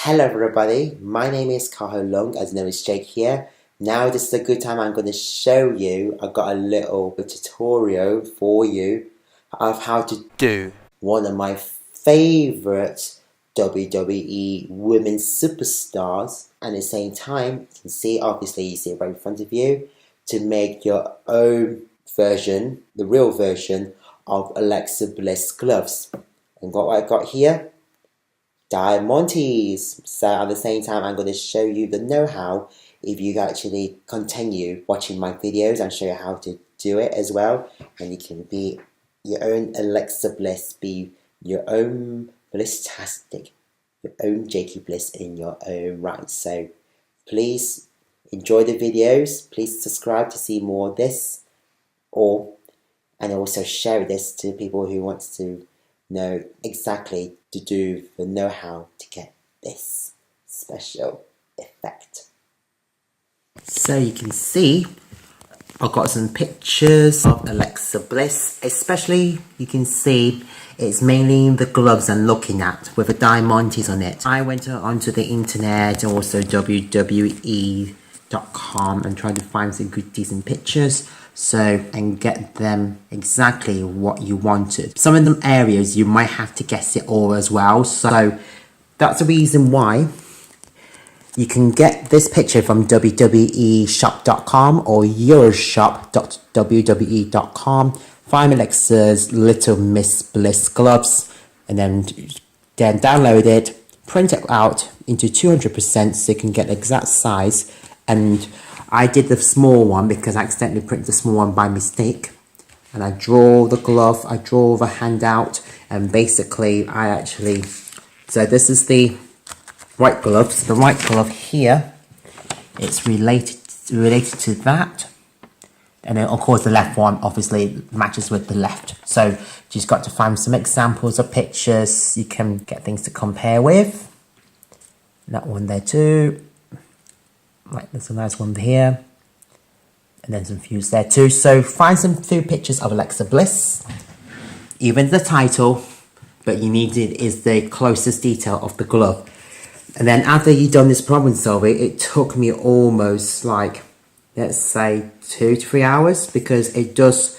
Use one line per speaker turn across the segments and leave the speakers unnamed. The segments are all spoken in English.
Hello everybody, my name is Leung, as known as Jake here. Now this is a good time. I'm going to show you, I've got a little tutorial for you of how to do one of my favorite WWE women's superstars. And at the same time, you can see, obviously you see it right in front of you, to make your own version, the real version of Alexa Bliss gloves. And what I've got here, Diamantes. So at the same time, I'm going to show you the know-how if you actually continue watching my videos and show you how to do it as well. And you can be your own Alexa Bliss, be your own Bliss-tastic, your own Jakey Bliss in your own right. So please enjoy the videos. Please subscribe to see more of this, and also share this to people who want to know exactly to do the know-how to get this special effect. So you can see I've got some pictures of Alexa Bliss, especially you can see it's mainly the gloves I'm looking at with the Diamantes on it. I went onto the internet and also WWE.com and tried to find some good decent pictures and get them exactly what you wanted. Some of them areas you might have to guess it all as well, so that's the reason why you can get this picture from www.shop.com or yourshop.wwe.com. Find Alexa's little Miss Bliss gloves and then download it, print it out into 200% so you can get the exact size. And I did the small one because I accidentally printed the small one by mistake. And I draw the glove, I draw the handout, and basically so this is the white glove. So the white glove here, it's related to that. And then of course the left one obviously matches with the left. So you just got to find some examples of pictures you can get things to compare with. That one there too. Right, there's a nice one here. And then some views there too. So find some few pictures of Alexa Bliss. Even the title, but you need it is the closest detail of the glove. And then after you've done this problem solving, it took me almost like, let's say 2 to 3 hours, because it does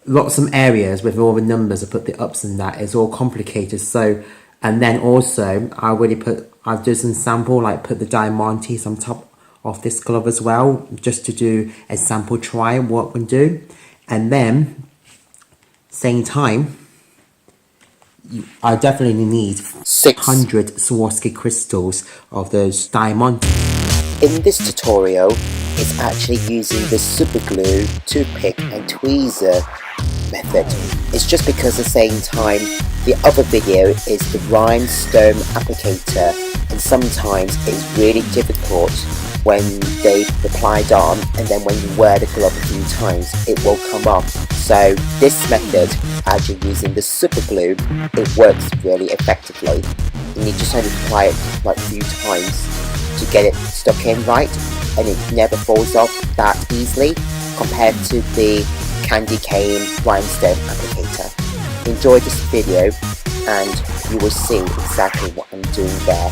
lots of areas with all the numbers. I put the ups and that, it's all complicated. So, and then also I've done some sample, like put the Diamantes on top of this glove as well, just to do a sample try what we do. And then same time, I definitely need 600 Swarovski crystals of those diamonds. In this tutorial, it's actually using the super glue, toothpick and tweezer method. It's just because at the same time, the other video is the rhinestone applicator, and sometimes it's really difficult when they apply it on, and then when you wear the glove a few times, it will come off. So this method, actually using the super glue, it works really effectively. And you just only apply it like a few times to get it stuck in right, and it never falls off that easily compared to the candy cane rhinestone applicator. Enjoy this video and you will see exactly what I'm doing there.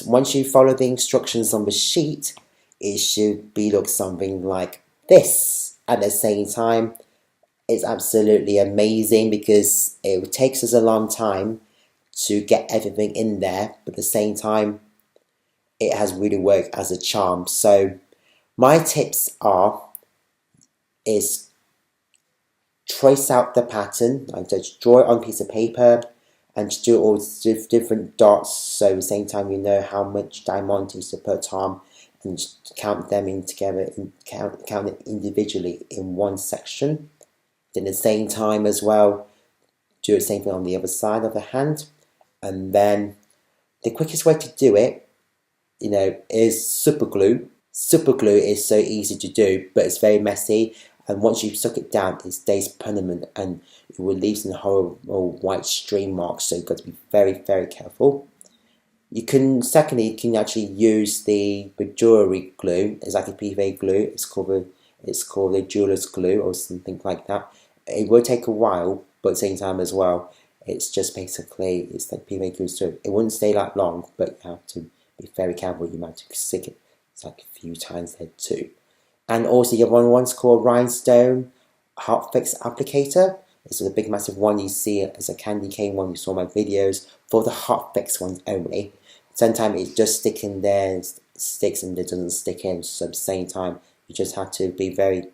Once you follow the instructions on the sheet, it should look something like this. At the same time, it's absolutely amazing because it takes us a long time to get everything in there, but at the same time, it has really worked as a charm. So my tips is trace out the pattern and just draw it on a piece of paper and just do all different dots, so at the same time you know how much diamontes to put on, and just count them in together and count it individually in one section. Then at the same time as well, do the same thing on the other side of the hand. And then the quickest way to do it, is super glue. Super glue is so easy to do, but it's very messy, and once you suck it down, it stays permanent and it will leave some horrible white stream marks, so you've got to be very, very careful. Secondly, you can actually use the jewellery glue. It's like a PVA glue. It's called a jeweler's glue or something like that. It will take a while, but at the same time as well, it's just basically, it's like PVA glue, so it wouldn't stay that long, but you have to be very careful. You might have to stick it like a few times there too. And also you have one's called rhinestone hotfix applicator. This is a big massive one you see as a candy cane one. You saw my videos for the hotfix ones only. Sometimes it just sticks in there, sticks and it doesn't stick in. So at the same time, you just have to be very,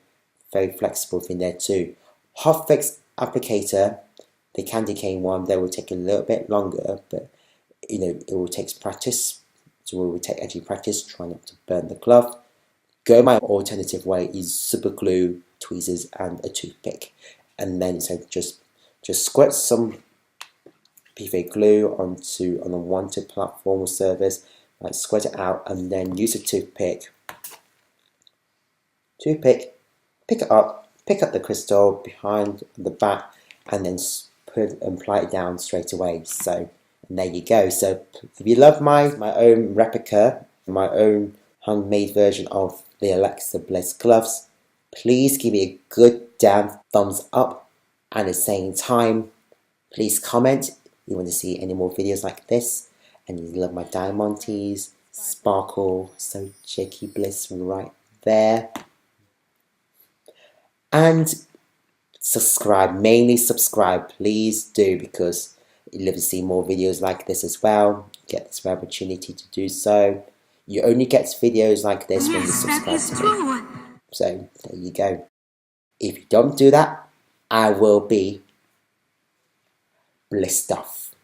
very flexible in there too. Hotfix applicator, the candy cane one, that will take a little bit longer, but it will take practice. So we will take actually practice, try not to burn the cloth. Go my alternative way is super glue, tweezers, and a toothpick, and then so just squirt some PVA glue on a wanted platform or surface, like squirt it out, and then use a toothpick, pick it up, pick up the crystal behind the back, and then apply it down straight away. So and there you go. So if you love my own replica, my own handmade version of the Alexa Bliss gloves, please give me a good damn thumbs up, and at the same time, please comment if you want to see any more videos like this, and you love my diamantes, sparkle, so Jakeylicious right there. And subscribe, mainly subscribe, please do, because you'd love to see more videos like this as well. Get this opportunity to do so. You only get videos like this when you subscribe to me. So there you go. If you don't do that, I will be blissed off.